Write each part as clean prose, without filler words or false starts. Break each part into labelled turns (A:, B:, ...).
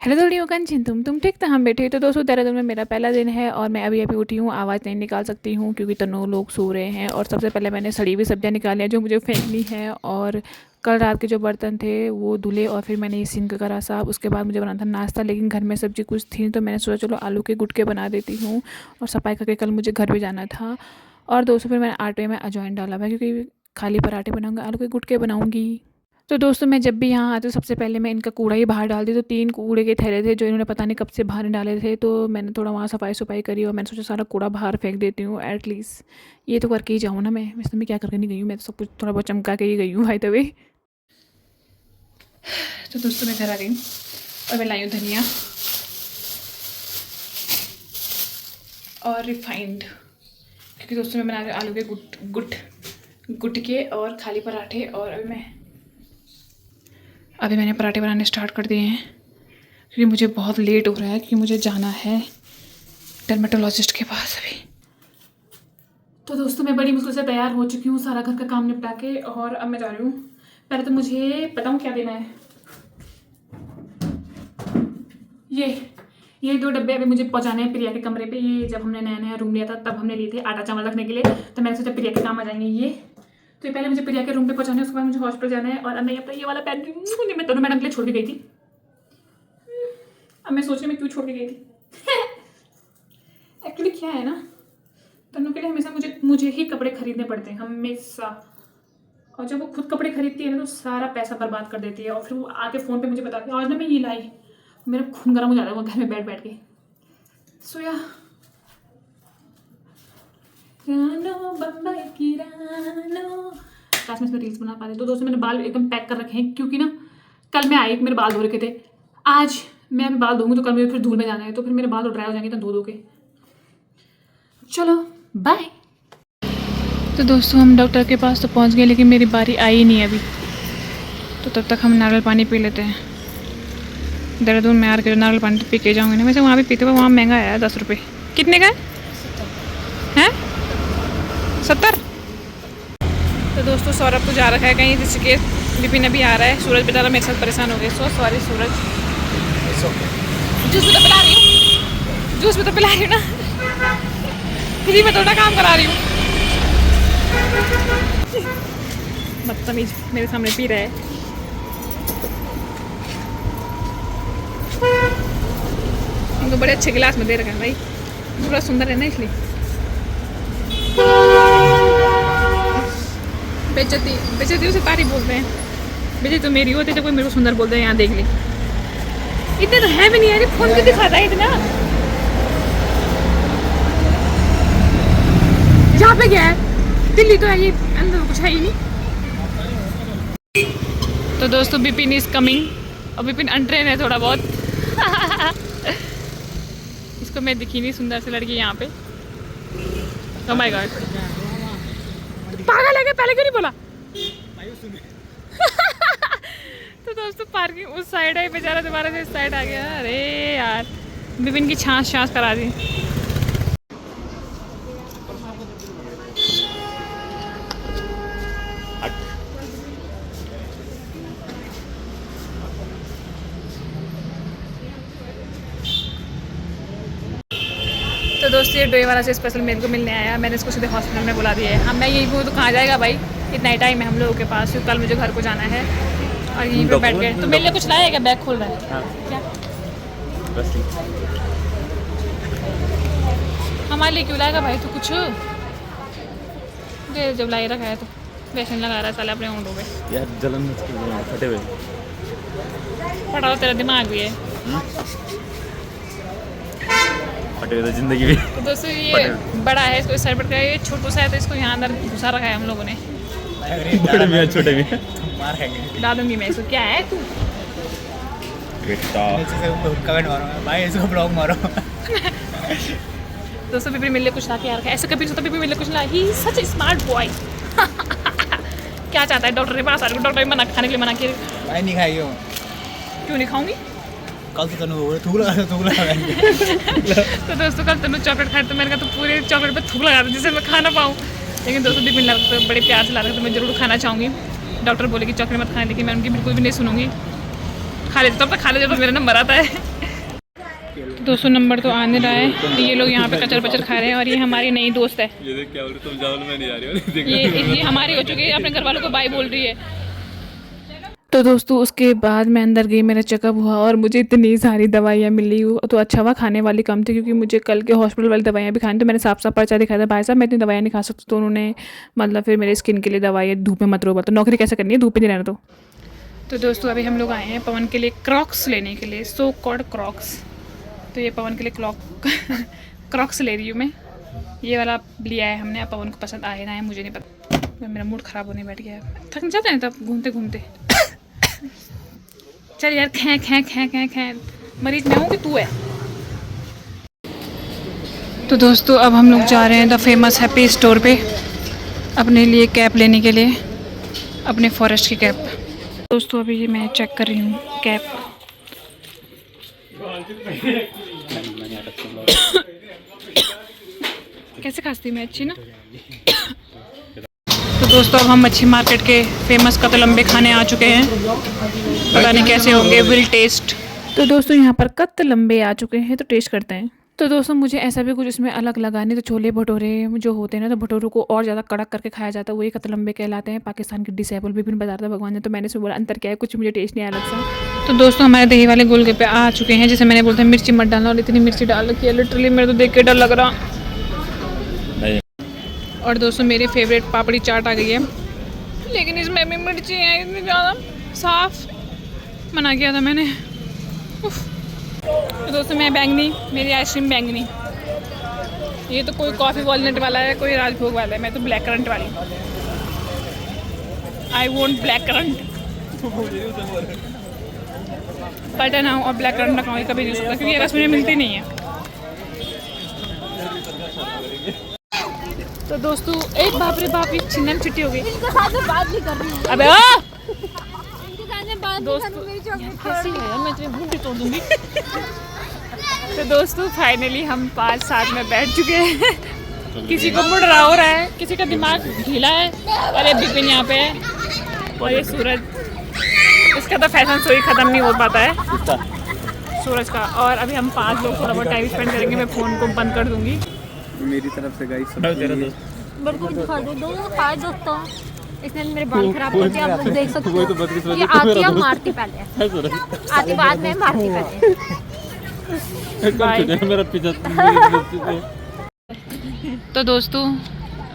A: Hello थोड़ी कंचन, तुम ठीक था? हम बैठे तो दोस्तों देहरादून में मेरा पहला दिन है और मैं अभी अभी उठी हूँ। आवाज़ नहीं निकाल सकती हूँ क्योंकि तनों लोग सो रहे हैं। और सबसे पहले मैंने सड़ी हुई सब्जियाँ निकाली हैं जो मुझे फेंकनी है। और कल रात के जो बर्तन थे वो धुले और फिर मैंने ये सिंक करा साफ। उसके बाद मुझे बनाना था नाश्ता, लेकिन घर में सब्जी कुछ थी तो मैंने सोचा चलो आलू के गुटके बना देती हूँ। और सफाई करके कल मुझे घर भी जाना था। और दोस्तों फिर मैंने आटे में अजवाइन डाला हुआ है क्योंकि खाली पराठे बनाऊँगी, आलू के गुटके बनाऊँगी। तो दोस्तों मैं जब भी यहाँ आती हूँ सबसे पहले मैं इनका कूड़ा ही बाहर डालती हूँ। तो 3 कूड़े के थैले थे जो इन्होंने पता नहीं कब से बाहर नहीं डाले थे, तो मैंने थोड़ा वहाँ सफाई करी और मैंने सोचा सारा कूड़ा बाहर फेंक देती हूँ। एटलीस्ट ये तो करके ही जाऊँ ना। मैं वैसे मैं क्या करके नहीं गई हूँ, मैं तो सब कुछ थोड़ा बहुत चमका के ही गई हूँ भाई तभी। तो दोस्तों मैं घर आ गई हूँ और मैं लाई हूँ धनिया और रिफाइंड, क्योंकि दोस्तों मैं बना रही हूँ आलू के गुटके और खाली पराठे। और अभी मैंने पराठे बनाने स्टार्ट कर दिए हैं क्योंकि मुझे बहुत लेट हो रहा है, क्योंकि मुझे जाना है डर्मेटोलॉजिस्ट के पास अभी। तो दोस्तों मैं बड़ी मुश्किल से तैयार हो चुकी हूँ सारा घर का काम निपटा के, और अब मैं जा रही हूँ। पहले तो मुझे बताऊँ क्या देना है। ये 2 डब्बे अभी मुझे पहुँचाने हैं प्रिया के कमरे पे। ये जब हमने नया नया रूम लिया था तब हमने लिए थे आटा चावल रखने के लिए, तो मैंने सोचा प्रिया के काम आ जाएंगे ये। तो पहले मुझे प्रिया के रूम पे पहुँचाना है, उसके बाद मुझे हॉस्पिटल जाना है। और अब मैं अपना ये वाला पैन मैं तनु मैडम के लिए छोड़ के गई थी। अब मैं सोच रही मैं क्यों छोड़ के गई थी। एक्चुअली क्या है ना, तनु के लिए हमेशा मुझे ही कपड़े खरीदने पड़ते हैं हमेशा। और जब वो खुद कपड़े खरीदती है ना तो सारा पैसा बर्बाद कर देती है। और फिर वो आके फ़ोन पे मुझे बताती है आज ना मैं ये लाई। मेरा खून गर्म हो जाता है वो घर में बैठ के। सोया रानो बम्बई की रानो, काश मैं इसमें रील्स बना पाते। तो दोस्तों मैंने बाल एकदम पैक कर रखे हैं क्योंकि ना कल मैं आई, मेरे बाल धो रखे थे। आज मैं अभी बाल धोऊंगी तो कल मुझे फिर धूल में जाना है, तो फिर मेरे बाल ड्राई हो जाएंगे तो धो के। चलो बाय। तो दोस्तों हम डॉक्टर के पास तो पहुंच गए, लेकिन मेरी बारी आई ही नहीं अभी। तो तब तक हम नारियल पानी पी लेते हैं। देहरादून में आकर नारियल पानी पी के जाऊँगी ना। वैसे वहाँ भी पीते हुए वहाँ महंगा है 10 रुपये। कितने का है? 70। तो दोस्तों सौरभ तो जा रखा है कहीं ऋषिकेश, विपिन अभी आ रहा है। सूरज बेचारा मेरे साथ परेशान हो गए। सो सॉरी सूरज। जूस भी तो पिला रही हूँ, जूस भी तो पिला रही हूँ ना, फ्री में थोड़ा काम करा रही हूँ। बदतमीज मेरे सामने पी रहा है। उनको बड़े अच्छे गिलास में दे रखा है भाई, थोड़ा सुंदर है ना इसलिए। बेइज्जती उसे तारीफ बोलते हैं। बेइज्जती तो मेरी होती है जब कोई मेरे को सुंदर बोलते हैं। यहाँ देख ले, इतने तो है भी नहीं यार, फोन क्यों दिखाता है इतना। यहाँ पे क्या है, दिल्ली तो है, ये अंदर कुछ है ही नहीं। तो दोस्तों विपिन इज कमिंग, और विपिन अनट्रेन है थोड़ा बहुत। इसको मैं दिखी नहीं सुंदर सी लड़की यहाँ पे। ओह माय गॉड, पागल है क्या? पहले क्यों नहीं बोला? तो दोस्तों पार्किंग उस साइड है, बेचारा दोबारा से इस साइड आ गया। अरे यार विपिन की छाछ करा दी। तो दोस्तों ये डोई वाला से स्पेशल मेरे को मिलने आया। मैंने इसको सीधे हॉस्पिटल में बुला दिया है। हम मैं यही हूँ तो कहाँ जाएगा भाई, इतना ही टाइम है हम लोगों के पास। कल मुझे घर को जाना है और यहीं पे बैठ गए। तो मेरे लिए कुछ लाया क्या? बैग खोल रहा है। हाँ। क्या हमारे लिए क्यों लाएगा भाई? तो कुछ दे, जब लाई रखा है तो वैसे लगा रहा है साले अपने ऊँटों पे यार। जलन फटे हुए फटा हो, तेरा दिमाग भी है फटे हुए तो जिंदगी भी। तो दोस्तों ये बड़ा है, इसको इस साइड पर, ये छोटू सा है तो इसको यहाँ अंदर घुसा रखा है हम लोगों ने। बड़े भी छोटे भी डाल दूंगी मैं इसको। क्या है तू कमेंट मारो भाई, इसको ब्लॉग मारो। दोस्तों बीबी मिलने कुछ ला के यार, ऐसे कभी सोचा बीबी मिलने कुछ ला। ही सच स्मार्ट बॉय। क्या चाहता है डॉक्टर के पास आ रहा है, डॉक्टर भी मना खाने के लिए मना किया भाई। नहीं खाएगी वो। क्यों नहीं खाऊंगी? कल तो तनु थूक लगा तो दोस्तों कल तनु चॉकलेट खाए तो मैंने कहा तो पूरे चॉकलेट पे थूक लगा दो जिससे मैं खा ना पाऊँ। लेकिन दोस्तों भी मिल रहा तो बड़े प्यार से ला रहा था, तो मैं ज़रूर खाना चाहूँगी। डॉक्टर बोले कि चॉकलेट मत खाएं, लेकिन मैं उनकी बिल्कुल भी नहीं सुनूंगी। खा लेते तब तक खा लेते, जब मेरा नंबर आता है। 200 नंबर तो आने रहा है। ये लोग यहाँ पे कचर पचर खा रहे हैं और ये हमारी नई दोस्त है।
B: ये देख क्या बोल रहे तुम जाओ मैं नहीं आ रही
A: ये हमारी हो चुकी है, अपने घर वालों को बाय बोल रही है। तो दोस्तों उसके बाद मैं अंदर गई, मेरा चेकअप हुआ और मुझे इतनी सारी दवाइयाँ मिली। तो अच्छा हुआ खाने वाली कम थी क्योंकि मुझे कल के हॉस्पिटल वाली दवाइयाँ भी खानी। तो मैंने साफ साफ पर्चा दिखाया था, भाई साहब मैं इतनी दवाइयाँ नहीं खा सकती। तो उन्होंने मतलब फिर मेरे स्किन के लिए दवाई, धूप में मत रहो, तो नौकरी कैसे करनी है, धूप में नहीं रहना। तो दोस्तों अभी हम लोग आए हैं पवन के लिए क्रॉक्स लेने के लिए, सो कॉल्ड क्रॉक्स। तो ये पवन के लिए क्रॉक्स ले रही हूँ मैं। ये वाला लिया है हमने, अब पवन को पसंद आए ना है मुझे नहीं पता। मेरा मूड ख़राब होने बैठ गया है, थक नहीं जाते हैं तब घूमते घूमते। चल यार खे खे खे खे खे, मरीज मैं हूँ कि तू है। तो दोस्तों अब हम लोग जा रहे हैं द फेमस हैप्पी स्टोर पे अपने लिए कैप लेने के लिए, अपने फॉरेस्ट की कैप। दोस्तों अभी ये मैं चेक कर रही हूँ कैप। कैसे खांसती मैं, अच्छी ना। तो दोस्तों अब हम मच्छी मार्केट के फेमस कतलम्बे खाने आ चुके हैं, पता नहीं कैसे होंगे, विल टेस्ट। तो दोस्तों यहाँ पर कतलम्बे आ चुके हैं, तो टेस्ट करते हैं। तो दोस्तों मुझे ऐसा भी कुछ इसमें अलग लगा नहीं। तो छोले भटूरे जो होते हैं ना, तो भटूरों को और ज़्यादा कड़क करके खाया जाता है, वही कतलम्बे कहलाते हैं। पाकिस्तान के डिसेबल विभिन्न बता था भगवान ने। तो मैंने बोला अंतर क्या है, कुछ मुझे टेस्ट नहीं आया अलग सा। तो दोस्तों हमारे दही वाले गोलगप्पे आ चुके हैं, जैसे मैंने बोलता है मिर्ची मत डालना, और इतनी मिर्ची डाल रखी है लिटरली मेरे तो देख के डर लग रहा। और दोस्तों मेरी फेवरेट पापड़ी चाट आ गई है, लेकिन इसमें भी मिर्ची है इतनी ज़्यादा, साफ मना किया था मैंने। तो दोस्तों मैं बैंगनी, मेरी आइसक्रीम बैंगनी। ये तो कोई कॉफ़ी वॉलनट वाला है, कोई राजभोग वाला है, मैं तो ब्लैक करंट वाली। I want black currant. Butter ना हो और ब्लैक करंट ना खाऊँ, कभी नहीं सकता क्योंकि रस मुझे मिलती नहीं है। तो दोस्तों एक बाप रे बाप, ये छिन्ना में छुट्टी हो गई। इनके साथ में बात नहीं कर रही हूँ। अबे इनके साथ में बात दोस्तों कैसी है यार, मैं तेरी मुंडी तोड़ दूंगी। तो दोस्तों फाइनली हम 5 साथ में बैठ चुके हैं। किसी को मुड़ रहा हो रहा है, किसी का दिमाग ढीला है, और ये बिपिन यहाँ पे है, और ये सूरज, इसका तो फैशन शो ही ख़त्म नहीं हो पाता है सूरज का। और अभी हम 5 लोग थोड़ा बहुत टाइम स्पेंड करेंगे। मैं फ़ोन को बंद कर दूँगी।
B: मेरी तरफ से गाइस
C: मेरे को दिखा दो दोस्तों, इसने मेरे बाल खराब कर दिया। आप लोग देख सकते हो, ये आती है मारती पहले, आती बाद में मारती पहले।
B: मेरा पीछा।
A: तो दोस्तों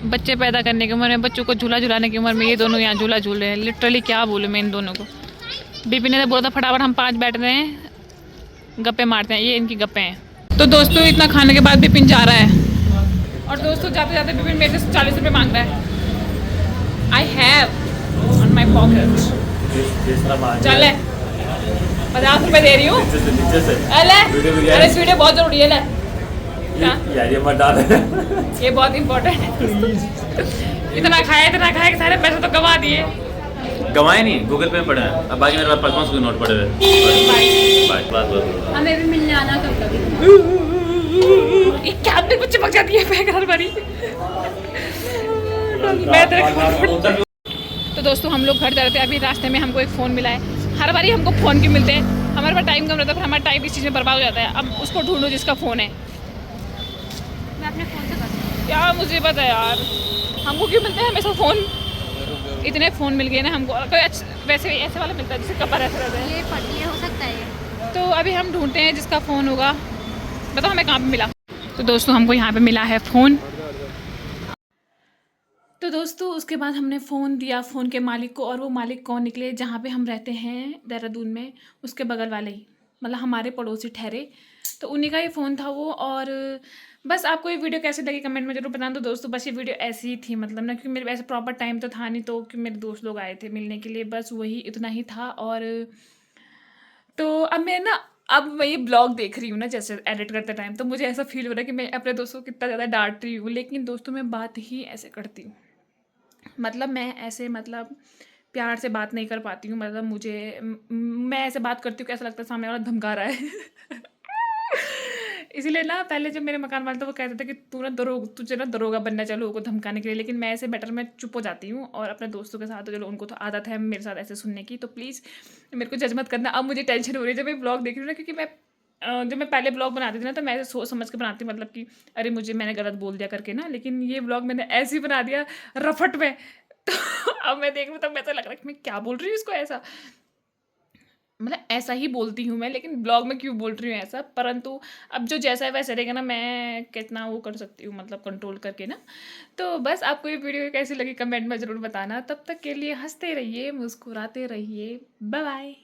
A: बच्चे पैदा करने की उम्र में, बच्चों को झूला झुलाने की उम्र में ये दोनों यहाँ झूला झूल रहे हैं। लिटरली क्या बोलूँ मैं इन दोनों को। बीपी ने बोला था फटाफट हम 5 बैठ रहे हैं, गप्पे मारते हैं, ये इनकी गप्पे हैं। तो दोस्तों इतना खाने के बाद बिपिन जा रहा है, और दोस्तों जाते जाते बिपिन मेरे से 40 रुपये मांग रहा है। I have on my pocket, चल 50 रुपये दे रही हूँ। अरे इस वीडियो बहुत जरूरी है, ले
B: यार ये मत डाल,
A: ये बहुत इम्पोर्टेंट है। इतना खाया कि सारे पैसे तो गवा दिए।
B: गवाए नहीं, गूगल पे में पड़े हैं। अब बाकी मेरे पास 500 के नोट पड़े हुए। बस
C: हमें भी मिलने आना कब कभी।
A: ये क्या आदमी को चिपक जाती है पैक हर बारी। मैं तो दोस्तों हम लोग घर जा रहे थे, अभी रास्ते में हमको एक फ़ोन मिला है। हर बारी हमको फ़ोन क्यों मिलते हैं, हमारे पास टाइम कम रहता है, पर हमारा टाइम इस चीज़ में बर्बाद हो जाता है। अब उसको ढूंढो जिसका फ़ोन है।
C: मैं अपने फ़ोन से करती हूँ
A: क्या मुझे पता यार, हमको क्यों मिलते हैं हमेशा फ़ोन। इतने फ़ोन मिल गए ना हमको, कोई वैसे भी ऐसे वाला मिलता है जिससे कपड़ा ऐसे रहता है।
C: ये हो सकता है ये।
A: तो अभी हम ढूंढते हैं जिसका फ़ोन होगा। बताओ हमें कहाँ पे मिला। तो दोस्तों हमको यहाँ पे मिला है फ़ोन। तो दोस्तों उसके बाद हमने फ़ोन दिया फ़ोन के मालिक को, और वो मालिक कौन निकले, जहाँ पे हम रहते हैं देहरादून में, उसके बगल वाले ही, मतलब हमारे पड़ोसी ठहरे। तो उन्हीं का ही फ़ोन था वो। और बस आपको ये वीडियो कैसे लगी कमेंट में जरूर बताना। तो दोस्तों बस ये वीडियो ऐसी ही थी, मतलब ना, क्योंकि मेरे ऐसे प्रॉपर टाइम तो था नहीं, तो क्योंकि मेरे दोस्त लोग आए थे मिलने के लिए, बस वही इतना ही था। और तो अब मैं ना, अब मैं ये ब्लॉग देख रही हूँ ना जैसे एडिट करते टाइम, तो मुझे ऐसा फील हो रहा है कि मैं अपने दोस्तों को कितना ज़्यादा डांट रही हूँ। लेकिन दोस्तों मैं बात ही ऐसे करती हूँ, मतलब मैं ऐसे, मतलब प्यार से बात नहीं कर पाती हूँ। मतलब मैं ऐसे बात करती हूँ कि ऐसा लगता है सामने वाला धमका रहा है। इसीलिए ना पहले जब मेरे मकान वाले थे वो कहते थे कि तुझे ना दरोगा बनना चाहिए लोगों को धमकाने के लिए। लेकिन मैं ऐसे बेटर मैं चुप हो जाती हूँ। और अपने दोस्तों के साथ, तो चलो उनको तो आदत है मेरे साथ ऐसे सुनने की, तो प्लीज़ मेरे को जज मत करना। अब मुझे टेंशन हो रही है जब मैं ब्लॉग देख रही हूँ ना, क्योंकि मैं जब मैं पहले ब्लॉग बनाती थी ना तो मैं ऐसे सोच समझ के बनाती, मतलब कि अरे मुझे मैंने गलत बोल दिया करके ना, लेकिन ये ब्लॉग मैंने ऐसे ही बना दिया रफट में। तो अब मैं देख रही हूँ तब ऐसा लग रहा है कि मैं क्या बोल रही हूँ इसको ऐसा, मतलब ऐसा ही बोलती हूँ मैं, लेकिन ब्लॉग में क्यों बोल रही हूँ ऐसा, परंतु अब जो जैसा है वैसे रहेगा ना, मैं कितना वो कर सकती हूँ मतलब कंट्रोल करके ना। तो बस आपको ये वीडियो कैसी लगी कमेंट में ज़रूर बताना। तब तक के लिए हंसते रहिए, मुस्कुराते रहिए, बाय बाय।